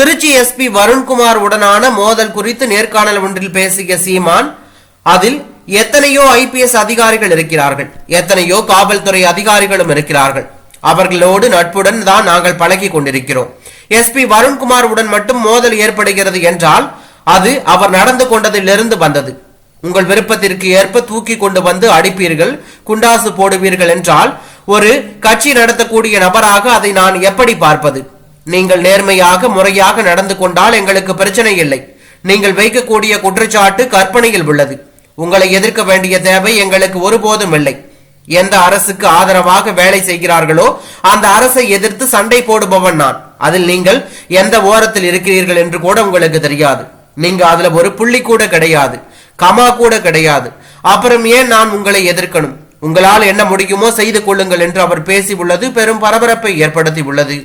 Trichy SP Varun Kumar உடனான மோதல் குறித்து நேர்காணல் ஒன்றில் பேசிய சீமான், அதில் எத்தனையோ ஐபிஎஸ் அதிகாரிகள் இருக்கிறார்கள், எத்தனையோ காவல்துறை அதிகாரிகளும் இருக்கிறார்கள். அவர்களோடு நட்புடன் தான் நாங்கள் பழகி கொண்டிருக்கிறோம். எஸ்பி வருண்குமார் உடன் மட்டும் மோதல் ஏற்படுகிறது என்றால் அது அவர் நடந்து கொண்டதிலிருந்து வந்தது. உங்கள் விருப்பத்திற்கு ஏற்ப தூக்கி கொண்டு வந்து அடிப்பீர்கள், குண்டாசு போடுவீர்கள் என்றால் ஒரு கட்சி நடத்தக்கூடிய நபராக அதை நான் எப்படி பார்ப்பது? நீங்கள் நேர்மையாக முறையாக நடந்து கொண்டால் எங்களுக்கு பிரச்சனை இல்லை. நீங்கள் வைக்கக்கூடிய குற்றச்சாட்டு கற்பனையில் உள்ளது. உங்களை எதிர்க்க வேண்டிய தேவை எங்களுக்கு ஒருபோதும் இல்லை. எந்த அரசுக்கு ஆதரவாக வேலை செய்கிறார்களோ அந்த அரசை எதிர்த்து சண்டை போடுபவன் நான். அதில் நீங்கள் எந்த ஓரத்தில் இருக்கிறீர்கள் என்று கூட உங்களுக்கு தெரியாது. நீங்க அதுல ஒரு புள்ளி கூட கிடையாது, கமா கூட கிடையாது. அப்புறம் ஏன் நான் உங்களை எதிர்க்கணும்? உங்களால் என்ன முடியுமோ செய்து கொள்ளுங்கள் என்று அவர் பேசி உள்ளது பெரும் பரபரப்பை ஏற்படுத்தி உள்ளது.